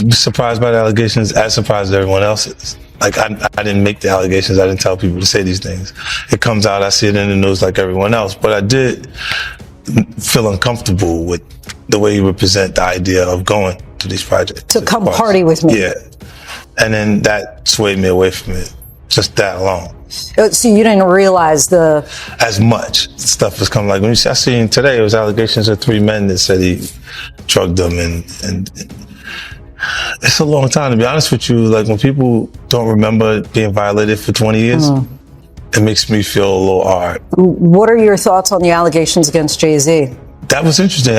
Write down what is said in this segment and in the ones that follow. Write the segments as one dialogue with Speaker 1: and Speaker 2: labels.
Speaker 1: surprised by the allegations, as surprised as everyone else is. Like, I didn't make the allegations. I didn't tell people to say these things. It comes out, I see it in the news like everyone else. But I did feel uncomfortable with the way you represent the idea of going to these projects.
Speaker 2: To come party with me.
Speaker 1: Yeah. And then that swayed me away from it. Just that alone.
Speaker 2: So you didn't realize
Speaker 1: as much stuff was coming. Like when I seen today, it was allegations of 3 men that said he drugged them, and it's a long time, to be honest with you. Like when people don't remember being violated for 20 years, it makes me feel a little hard.
Speaker 2: What are your thoughts on the allegations against Jay-Z? That
Speaker 1: was interesting.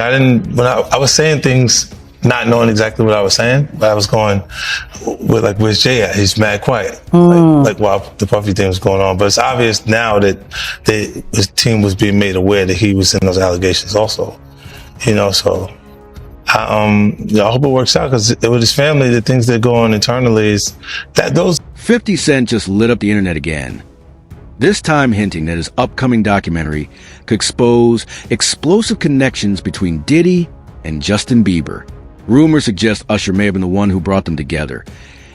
Speaker 1: When I was saying things not knowing exactly what I was saying, but I was going with like, where's Jay at? He's mad quiet. Like while the Puffy thing was going on. But it's obvious now that his team was being made aware that he was in those allegations also. So I hope it works out, because with his family, the things that go on internally is that those.
Speaker 3: 50 Cent just lit up the internet again. This time hinting that his upcoming documentary could expose explosive connections between Diddy and Justin Bieber. Rumors suggest Usher may have been the one who brought them together.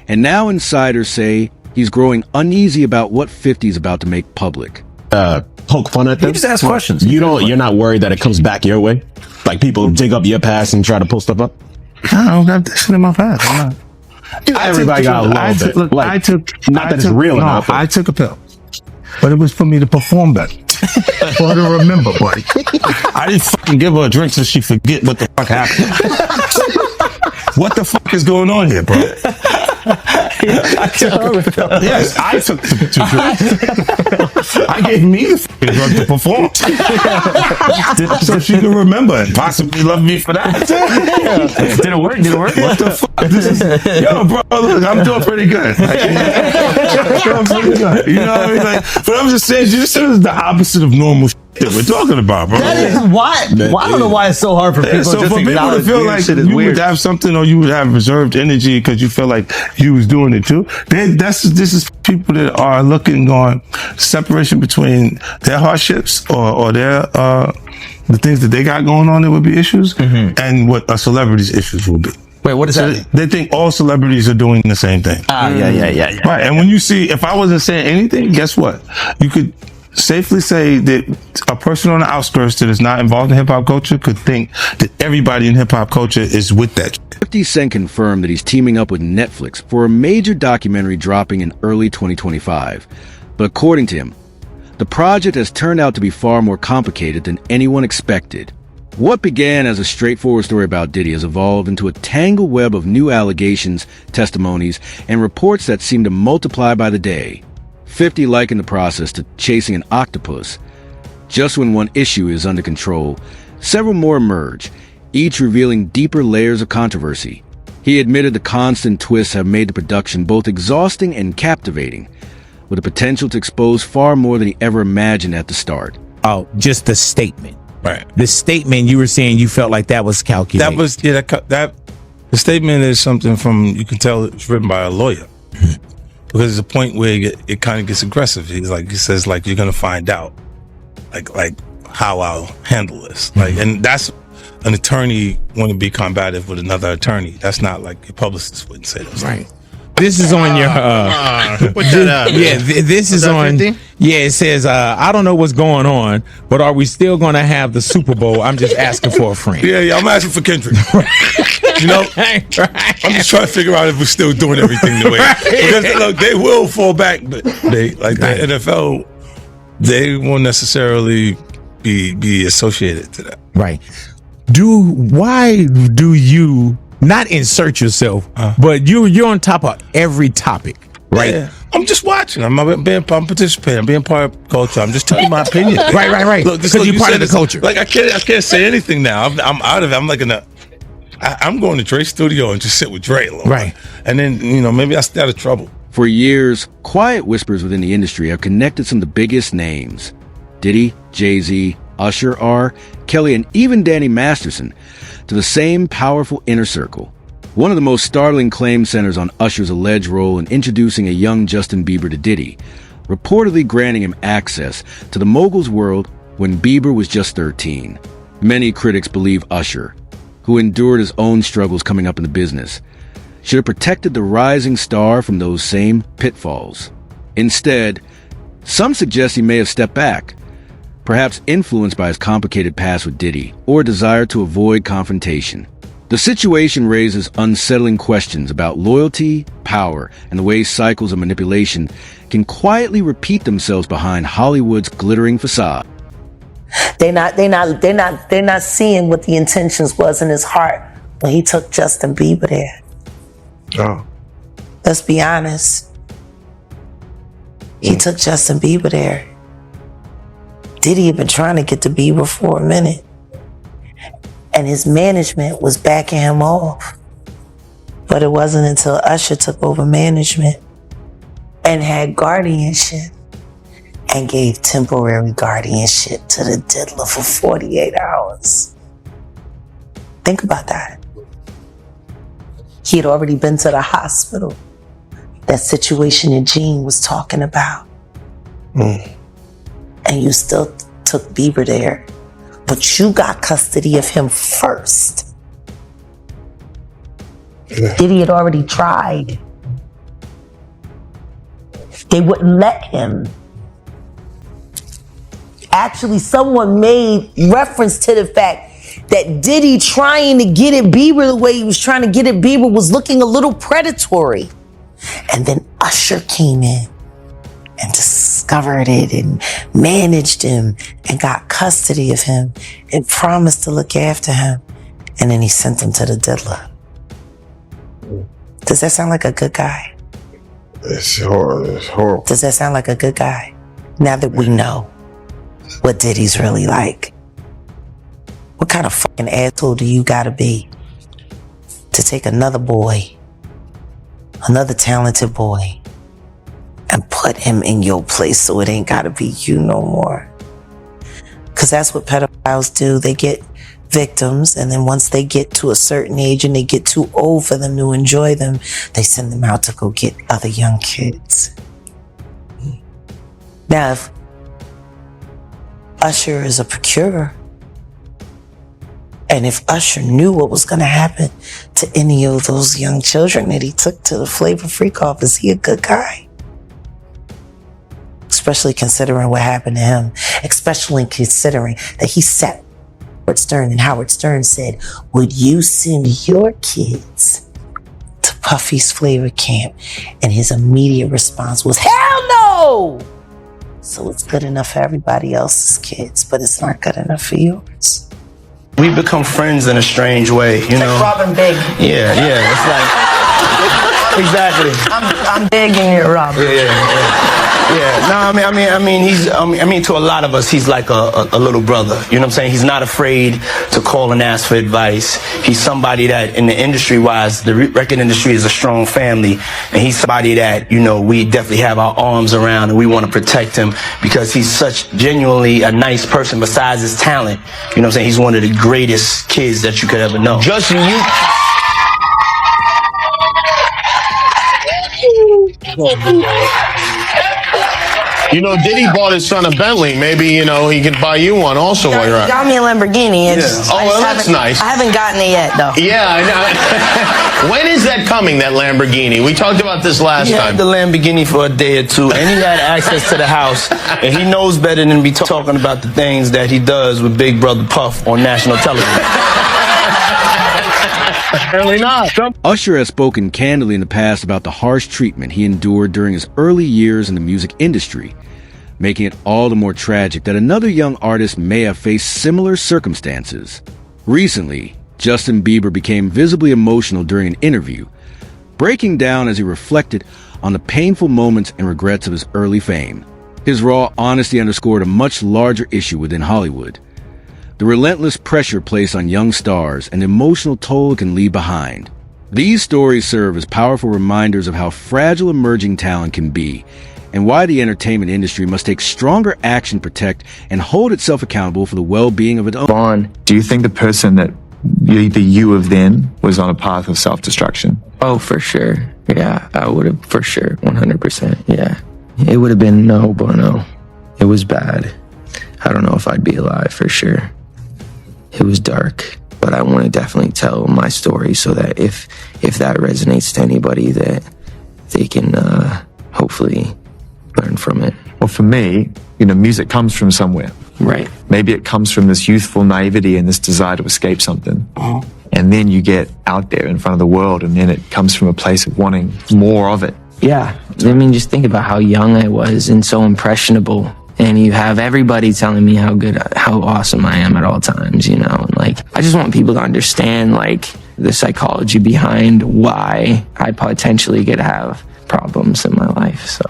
Speaker 3: And now insiders say he's growing uneasy about what 50's about to make public.
Speaker 4: Poke fun at them?
Speaker 5: You just ask questions.
Speaker 4: You're not worried that it comes back your way? Like people dig up your past and try to pull stuff up?
Speaker 5: I don't have this shit in my past. I'm not.
Speaker 4: Everybody got a little bit.
Speaker 5: Look,
Speaker 4: like,
Speaker 5: I took
Speaker 4: enough.
Speaker 5: I took a pill, but it was for me to perform better. For her to remember, buddy.
Speaker 1: I didn't fucking give her a drink so she forget what the fuck happened. What the fuck is going on here, bro? Yes, I took the drinks. I gave me the fucking drug to perform. So she can remember and possibly love me for that.
Speaker 4: Did it work?
Speaker 1: What the fuck? Yo, bro, look, I'm doing pretty good. Like, I'm pretty good. You know what I mean? Like, but I'm just saying, this is the opposite of normal shit that we're talking about, bro.
Speaker 6: That is why. I don't know why it's so hard for people
Speaker 1: so
Speaker 6: just
Speaker 1: for
Speaker 6: to
Speaker 1: people to feel like you would have something, or you would have reserved energy because you feel like you was doing it too. This is people that are looking on separation between their hardships or their the things that they got going on that would be issues, and what a celebrity's issues will be.
Speaker 6: Wait, what is that?
Speaker 1: They think all celebrities are doing the same thing.
Speaker 6: Yeah.
Speaker 1: Right, and when you see, if I wasn't saying anything, guess what? You could safely say that a person on the outskirts that is not involved in hip-hop culture could think that everybody in hip-hop culture is with that.
Speaker 3: 50 Cent confirmed that he's teaming up with Netflix for a major documentary dropping in early 2025. But according to him, the project has turned out to be far more complicated than anyone expected. What began as a straightforward story about Diddy has evolved into a tangled web of new allegations, testimonies, and reports that seem to multiply by the day. 50 likened the process to chasing an octopus. Just when one issue is under control, several more emerge, each revealing deeper layers of controversy. He admitted the constant twists have made the production both exhausting and captivating, with the potential to expose far more than he ever imagined at the start.
Speaker 7: Oh, just the statement.
Speaker 1: Right.
Speaker 7: The statement you were saying, you felt like that was calculated.
Speaker 1: That was, that the statement is something you can tell it's written by a lawyer. Because there's a point where it kind of gets aggressive. He says, you're going to find out, like how I'll handle this. And that's an attorney want to be combative with another attorney. That's not like your publicist wouldn't say that.
Speaker 7: Right. This is on your, this is on, 50? Yeah, it says, I don't know what's going on, but are we still going to have the Super Bowl? I'm just asking for a friend.
Speaker 1: Yeah, I'm asking for Kendrick. You know, I'm just trying to figure out if we're still doing everything the way. Because look, they will fall back, but the NFL, they won't necessarily be associated to that.
Speaker 7: Right. Why do you not insert yourself, but you're on top of every topic, right?
Speaker 1: Yeah. I'm just watching. I'm participating. I'm being part of culture. I'm just telling my opinion.
Speaker 7: Right. Look, because you're part of the culture.
Speaker 1: Like I can't say anything now. I'm out of it. I'm like I'm going to Dre's studio and just sit with Dre a little.
Speaker 7: Right.
Speaker 1: And then, maybe I stay out of trouble.
Speaker 3: For years, quiet whispers within the industry have connected some of the biggest names. Diddy, Jay-Z, Usher, R, Kelly, and even Danny Masterson to the same powerful inner circle. One of the most startling claims centers on Usher's alleged role in introducing a young Justin Bieber to Diddy, reportedly granting him access to the mogul's world when Bieber was just 13. Many critics believe Usher, who endured his own struggles coming up in the business, should have protected the rising star from those same pitfalls. Instead, some suggest he may have stepped back, perhaps influenced by his complicated past with Diddy or a desire to avoid confrontation. The situation raises unsettling questions about loyalty, power, and the way cycles of manipulation can quietly repeat themselves behind Hollywood's glittering facade.
Speaker 8: They're not seeing what the intentions was in his heart when he took Justin Bieber there.
Speaker 1: Oh.
Speaker 8: Let's be honest. He took Justin Bieber there. Diddy had been trying to get to Bieber for a minute. And his management was backing him off. But it wasn't until Usher took over management and had guardianship and gave temporary guardianship to the diddler for 48 hours. Think about that. He had already been to the hospital. That situation that Gene was talking about. And you still took Bieber there. But you got custody of him first. Diddy had already tried. They wouldn't let him. Actually, someone made reference to the fact that Diddy trying to get at Bieber the way he was trying to get at Bieber was looking a little predatory. And then Usher came in and discovered it and managed him and got custody of him and promised to look after him. And then he sent him to the diddler. Does that sound like a good guy?
Speaker 1: It's horrible.
Speaker 8: Does that sound like a good guy? Now that we know what Diddy's really like. What kind of fucking asshole do you gotta be to take another boy, another talented boy, and put him in your place so it ain't gotta be you no more? Because that's what pedophiles do. They get victims, and then once they get to a certain age and they get too old for them to enjoy them, they send them out to go get other young kids. Now, if Usher is a procurer, and if Usher knew what was going to happen to any of those young children that he took to the Flavor Freak off, is he a good guy? Especially considering what happened to him. Especially considering that he sat Howard Stern, and Howard Stern said, would you send your kids to Puffy's Flavor Camp? And his immediate response was, hell no! So it's good enough for everybody else's kids, but it's not good enough for yours.
Speaker 9: We've become friends in a strange way, you know.
Speaker 8: Like Robin Big.
Speaker 9: Yeah, it's like exactly.
Speaker 8: I'm big and you're Robin.
Speaker 9: Yeah. No, I mean, to a lot of us, he's like a little brother. You know what I'm saying? He's not afraid to call and ask for advice. He's somebody that, in the industry-wise, the record industry is a strong family, and he's somebody that, you know, we definitely have our arms around, and we want to protect him because he's such genuinely a nice person. Besides his talent, you know what I'm saying? He's one of the greatest kids that you could ever know.
Speaker 6: Justin,
Speaker 10: You know, Diddy bought his son a Bentley. Maybe, you know, he could buy you one also while you're
Speaker 8: He
Speaker 10: at.
Speaker 8: got me a Lamborghini.
Speaker 10: Oh, well, that's nice.
Speaker 8: I haven't gotten it yet, though.
Speaker 10: Yeah, I know. When is that coming, that Lamborghini? We talked about this last
Speaker 9: He
Speaker 10: time.
Speaker 9: had the Lamborghini for a day or two, and he had access to the house, and he knows better than be talking about the things that he does with Big Brother Puff on national television.
Speaker 10: Apparently not.
Speaker 3: Usher has spoken candidly in the past about the harsh treatment he endured during his early years in the music industry, making it all the more tragic that another young artist may have faced similar circumstances. Recently, Justin Bieber became visibly emotional during an interview, breaking down as he reflected on the painful moments and regrets of his early fame. His raw honesty underscored a much larger issue within Hollywood: the relentless pressure placed on young stars and the emotional toll it can leave behind. These stories serve as powerful reminders of how fragile emerging talent can be, and why the entertainment industry must take stronger action to protect and hold itself accountable for the well-being of its own.
Speaker 11: Vaughn, do you think the person that the you of then was on a path of self-destruction?
Speaker 12: Oh, for sure. Yeah, I would have, for sure, 100%. Yeah. It would have been no bueno. It was bad. I don't know if I'd be alive, for sure. It was dark. but I want to definitely tell my story so that if that resonates to anybody, that they can hopefully learn from it.
Speaker 11: Well, for me, music comes from somewhere.
Speaker 12: Right.
Speaker 11: Maybe it comes from this youthful naivety and this desire to escape something. And then you get out there in front of the world, and then it comes from a place of wanting more of it.
Speaker 12: Yeah. I mean, just think about how young I was and so impressionable. And you have everybody telling me how awesome I am at all times, And I just want people to understand, the psychology behind why I potentially could have problems in my life. So,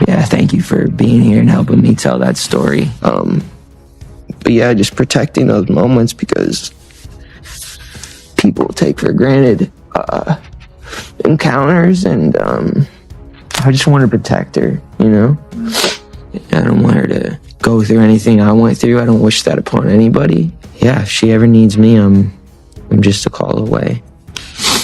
Speaker 12: yeah, thank you for being here and helping me tell that story. But yeah, just protecting those moments, because people take for granted encounters, and I just want to protect her, I don't want her to go through anything I went through. I don't wish that upon anybody. Yeah, if she ever needs me, I'm just a call away.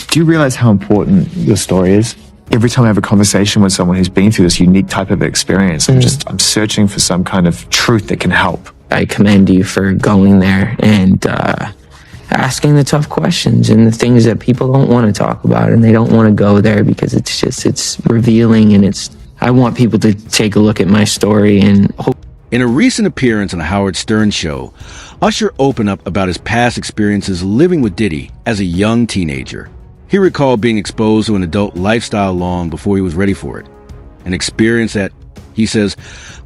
Speaker 11: Do you realize how important your story is? Every time I have a conversation with someone who's been through this unique type of experience, I'm searching for some kind of truth that can help.
Speaker 12: I commend you for going there and asking the tough questions and the things that people don't want to talk about, and they don't want to go there because it's revealing, and I want people to take a look at my story and hope.
Speaker 3: In a recent appearance on the Howard Stern show, Usher opened up about his past experiences living with Diddy as a young teenager. He recalled being exposed to an adult lifestyle long before he was ready for it, an experience that, he says,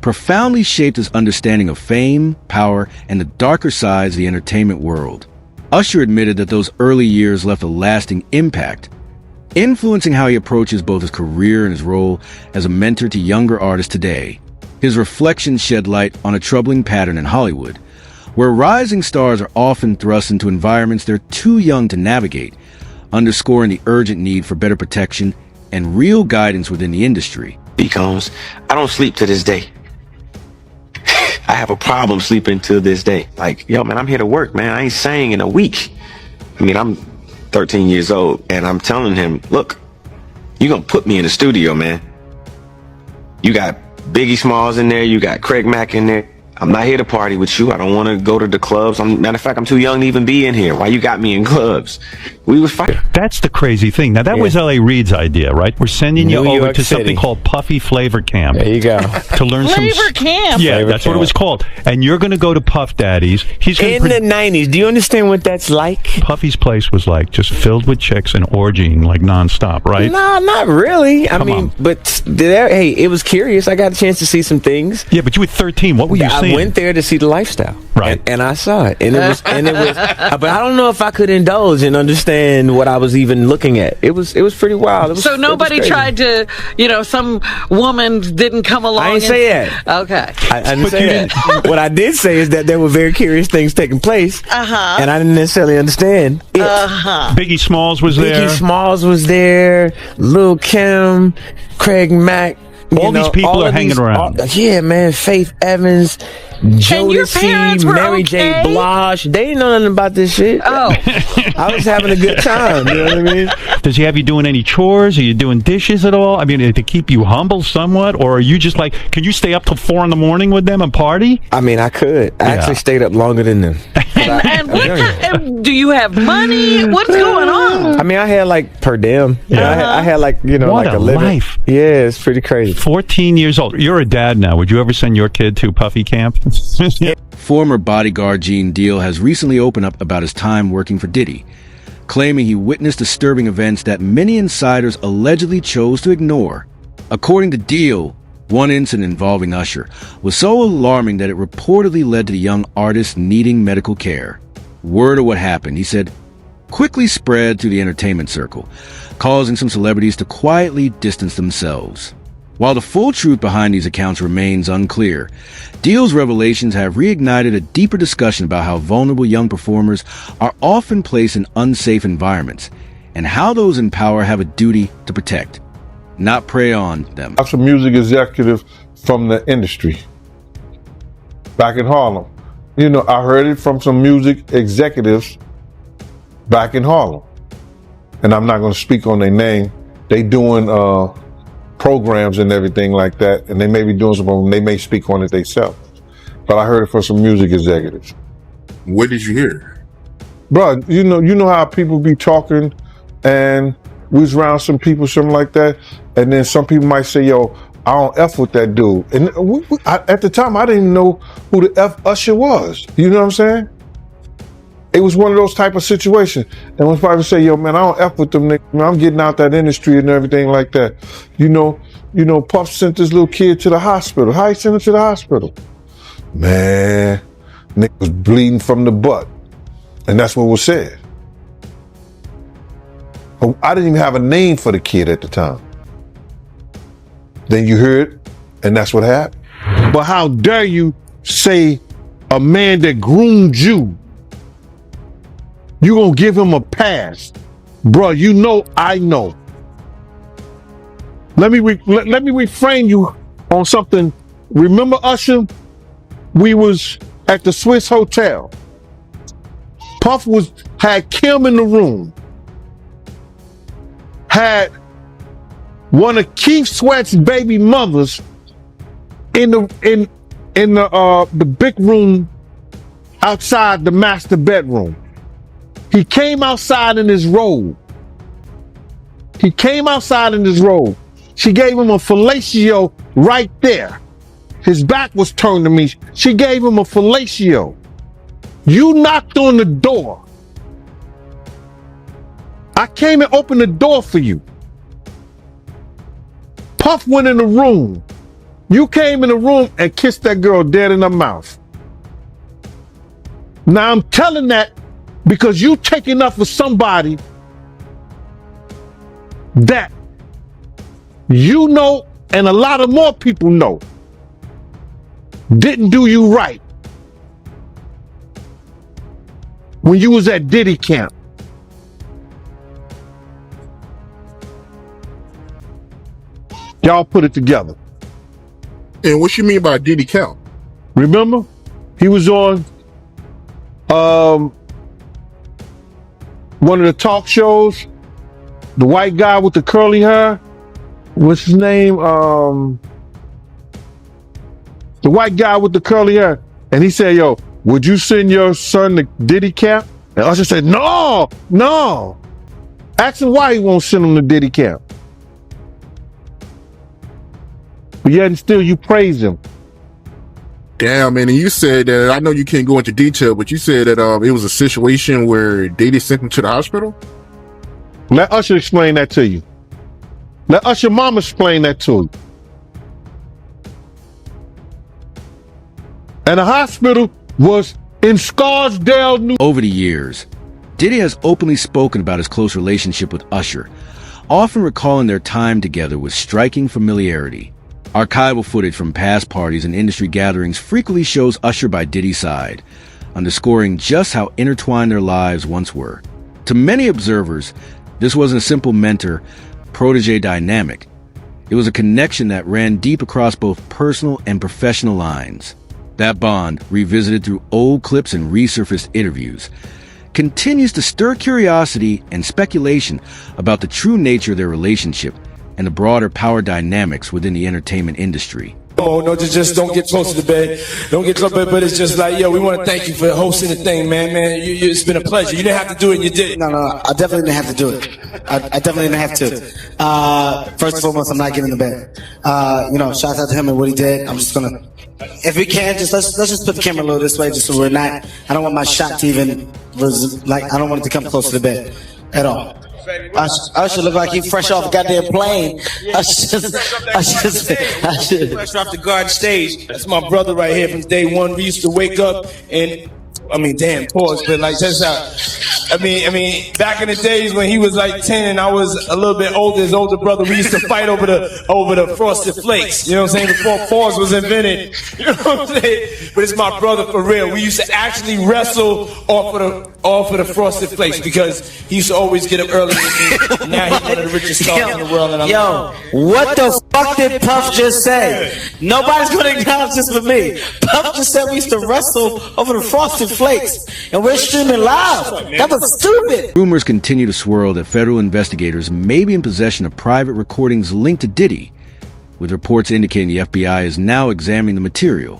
Speaker 3: profoundly shaped his understanding of fame, power, and the darker sides of the entertainment world. Usher admitted that those early years left a lasting impact, influencing how he approaches both his career and his role as a mentor to younger artists today. His reflections shed light on a troubling pattern in Hollywood, where rising stars are often thrust into environments they're too young to navigate, underscoring the urgent need for better protection and real guidance within the industry.
Speaker 13: Because I don't sleep to this day. I have a problem sleeping to this day. Yo, man, I'm here to work, man. I ain't sang in a week. I mean, I'm 13 years old, and I'm telling him, look, you're going to put me in the studio, man. You got Biggie Smalls in there. You got Craig Mack in there. I'm not here to party with you. I don't want to go to the clubs. Matter of fact, I'm too young to even be in here. Why you got me in clubs? We was fighting.
Speaker 14: That's the crazy thing. Now, that was L.A. Reid's idea, right? We're sending you over to something called Puffy Flavor Camp.
Speaker 6: There you go.
Speaker 14: To learn
Speaker 15: Flavor Camp?
Speaker 14: Yeah,
Speaker 6: Flavor
Speaker 14: that's
Speaker 6: Camp.
Speaker 14: what it was called. And you're going to go to Puff Daddy's. He's
Speaker 6: In the 90s, do you understand what that's like?
Speaker 14: Puffy's place was just filled with chicks and orgying nonstop, right?
Speaker 6: No, not really. I mean, but hey, it was curious. I got a chance to see some things.
Speaker 14: Yeah, but you were 13. What were you seeing?
Speaker 6: I went there to see the lifestyle,
Speaker 14: right?
Speaker 6: And I saw it, and it was, but I don't know if I could indulge and understand what I was even looking at. It was pretty wild.
Speaker 15: So nobody tried to, some woman didn't come along.
Speaker 6: I didn't say that.
Speaker 15: Okay.
Speaker 6: I didn't say that. What I did say is that there were very curious things taking place, and I didn't necessarily understand it.
Speaker 14: Biggie Smalls was there.
Speaker 6: Biggie Smalls was there. Lil' Kim, Craig Mack.
Speaker 14: All these people are hanging around.
Speaker 6: Yeah, man. Faith Evans, Jodeci, Mary J. Blige. They didn't know nothing about this shit.
Speaker 15: Oh.
Speaker 6: I was having a good time. You know what I mean?
Speaker 14: Does he have you doing any chores? Are you doing dishes at all? I mean, to keep you humble somewhat? Or are you just can you stay up till 4 a.m. with them and party?
Speaker 6: I mean, I could. I actually stayed up longer than them.
Speaker 15: And do you have money? What's going on?
Speaker 6: I mean, I had per diem. I had
Speaker 14: what
Speaker 6: a living.
Speaker 14: Life.
Speaker 6: Yeah, it's pretty crazy.
Speaker 14: 14 years old. You're a dad now. Would you ever send your kid to Puffy Camp?
Speaker 3: Former bodyguard Gene Deal has recently opened up about his time working for Diddy, claiming he witnessed disturbing events that many insiders allegedly chose to ignore. According to Deal, one incident involving Usher was so alarming that it reportedly led to the young artist needing medical care. Word of what happened, he said, quickly spread through the entertainment circle, causing some celebrities to quietly distance themselves. While the full truth behind these accounts remains unclear, Deal's revelations have reignited a deeper discussion about how vulnerable young performers are often placed in unsafe environments, and how those in power have a duty to protect, not prey on them.
Speaker 16: I'm a music executive from the industry back in Harlem. I heard it from some music executives back in Harlem. And I'm not going to speak on their name. They doing programs and everything like that, and they may be doing something. They may speak on it themselves. But I heard it from some music executives.
Speaker 17: What did you hear?
Speaker 16: bro, you know how people be talking, and we was around some people, something like that, and then some people might say, "Yo, I don't F with that dude." And at the time, I didn't even know who the F Usher was. You know what I'm saying? It was one of those type of situations. And when people say, "Yo, man, I don't F with them niggas, man, I'm getting out that industry and everything like that." You know, Puff sent this little kid to the hospital. How he sent him to the hospital? Man, nigga was bleeding from the butt. And that's what was said. I didn't even have a name for the kid at the time. Then you heard, and that's what happened.
Speaker 10: But how dare you say a man that groomed you, you gonna give him a pass? Bro, you know I know. Let me reframe you on something. Remember Usher? We was at the Swiss Hotel. Puff had Kim in the room. Had one of Keith Sweat's baby mothers in the big room outside the master bedroom. He came outside in his robe. She gave him a fellatio right there. His back was turned to me. She gave him a fellatio. You knocked on the door. I came and opened the door for you. Puff went in the room. You came in the room and kissed that girl dead in her mouth. Now I'm telling that because you taking up for somebody that you know and a lot of more people know didn't do you right when you was at Diddy camp. Y'all put it together.
Speaker 17: And what you mean by Diddy camp?
Speaker 10: Remember? He was on one of the talk shows. The white guy with the curly hair. What's his name? The white guy with the curly hair. And he said, "Yo, would you send your son to Diddy camp?" And Usher said, No. Ask him why he won't send him to Diddy camp. But yet and still you praise him.
Speaker 17: Damn, man, and you said that, I know you can't go into detail, but you said that it was a situation where Diddy sent him to the hospital?
Speaker 10: Let Usher explain that to you. Let Usher mama explain that to you. And the hospital was in Scarsdale, New.
Speaker 3: Over the years, Diddy has openly spoken about his close relationship with Usher, often recalling their time together with striking familiarity. Archival footage from past parties and industry gatherings frequently shows Usher by Diddy's side, underscoring just how intertwined their lives once were. To many observers, this wasn't a simple mentor-protege dynamic. It was a connection that ran deep across both personal and professional lines. That bond, revisited through old clips and resurfaced interviews, continues to stir curiosity and speculation about the true nature of their relationship and the broader power dynamics within the entertainment industry.
Speaker 18: Oh, no, just don't get close to the bed. Don't get close to the bed, but it's just like, yo, we want to thank you for hosting the thing, man. It's been a pleasure. You didn't have to do it, and you did.
Speaker 19: No, I definitely didn't have to do it. I definitely didn't have to. First and foremost, I'm not getting in the bed. Shout out to him and what he did. I'm just gonna, if we can, let's just put the camera a little this way, just so we're not. I don't want my shot to even I don't want it to come close to the bed at all. I should look like he fresh off a goddamn plane. I should
Speaker 18: Fresh off the garden stage. That's my brother right here from day one. We used to wake up and, pause, but like that's how. Back in the days when he was like 10 and I was a little bit older, his older brother, we used to fight over the Frosted Flakes. You know what I'm saying? Before pause was invented. You know what I'm saying? But it's my brother for real. We used to actually wrestle off of the Frosted Flakes because he used to always get up early with me. Now he's one of the richest stars in the world. And
Speaker 19: what the fuck did Puff just say? Nobody's gonna acknowledge this but me. Puff just said we used to wrestle over the Frosted Flakes, and we're streaming live. That was stupid.
Speaker 3: Rumors continue to swirl that federal investigators may be in possession of private recordings linked to Diddy, with reports indicating the FBI is now examining the material.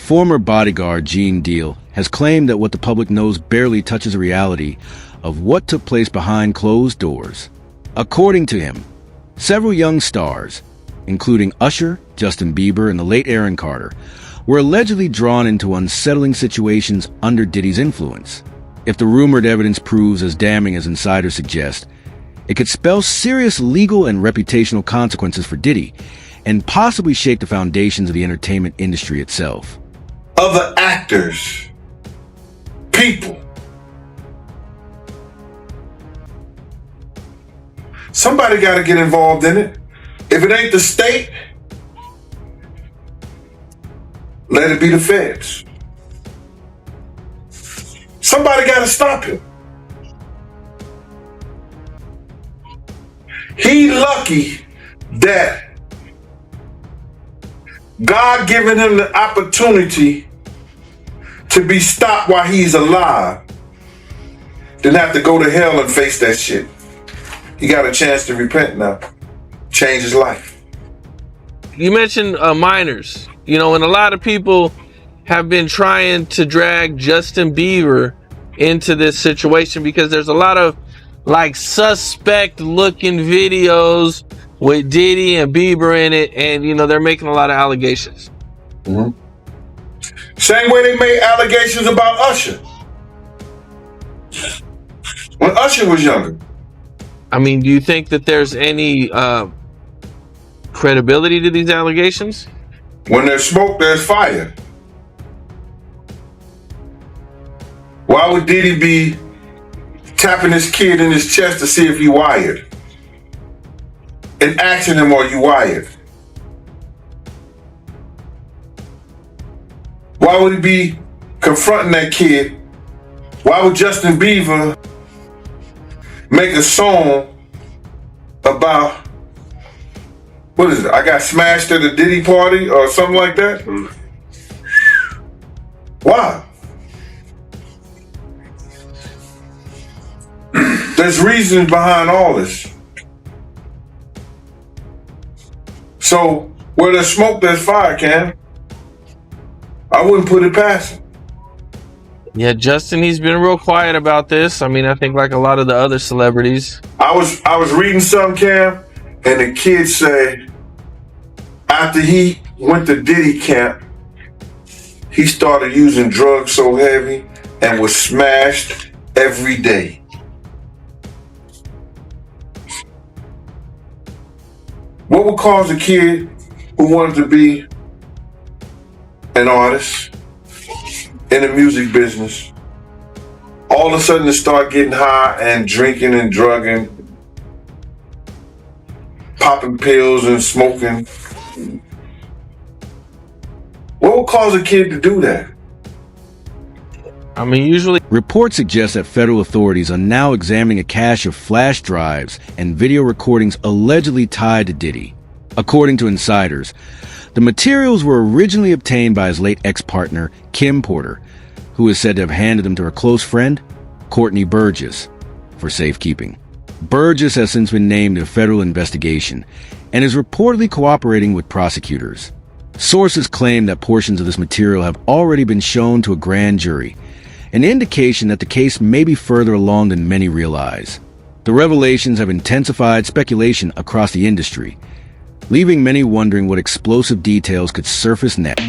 Speaker 3: former bodyguard Gene Deal has claimed that what the public knows barely touches the reality of what took place behind closed doors. According to him, several young stars, including Usher, Justin Bieber, and the late Aaron Carter, were allegedly drawn into unsettling situations under Diddy's influence. If the rumored evidence proves as damning as insiders suggest, it could spell serious legal and reputational consequences for Diddy and possibly shake the foundations of the entertainment industry itself.
Speaker 16: Other actors, people. Somebody got to get involved in it. If it ain't the state, let it be the feds. Somebody got to stop him. He lucky that God given him the opportunity to be stopped while he's alive, then have to go to hell and face that shit. He got a chance to repent now, change his life.
Speaker 20: You mentioned minors, and a lot of people have been trying to drag Justin Bieber into this situation because there's a lot of suspect looking videos with Diddy and Bieber in it, and they're making a lot of allegations.
Speaker 16: Mm-hmm. Same way they made allegations about Usher when Usher was younger.
Speaker 20: I mean, do you think that there's any credibility to these allegations?
Speaker 16: When there's smoke, there's fire. Why would Diddy be tapping his kid in his chest to see if he wired? And asking him, are you wired? Why would he be confronting that kid? Why would Justin Bieber make a song about, what is it? I got smashed at a Diddy party or something like that? Why? There's reasons behind all this. So where there's smoke, there's fire, Cam. I wouldn't put it past him.
Speaker 20: Yeah, Justin, he's been real quiet about this. I mean, I think like a lot of the other celebrities.
Speaker 16: I was reading something, Cam, and the kid say after he went to Diddy camp, he started using drugs so heavy and was smashed every day. What would cause a kid who wanted to be an artist in the music business all of a sudden to start getting high and drinking and drugging, popping pills and smoking? What would cause a kid to do that?
Speaker 20: I mean, usually
Speaker 3: reports suggest that federal authorities are now examining a cache of flash drives and video recordings allegedly tied to Diddy. According to insiders, the materials were originally obtained by his late ex-partner, Kim Porter, who is said to have handed them to her close friend, Courtney Burgess, for safekeeping. Burgess has since been named in a federal investigation and is reportedly cooperating with prosecutors. Sources claim that portions of this material have already been shown to a grand jury, an indication that the case may be further along than many realize. The revelations have intensified speculation across the industry, leaving many wondering what explosive details could surface next.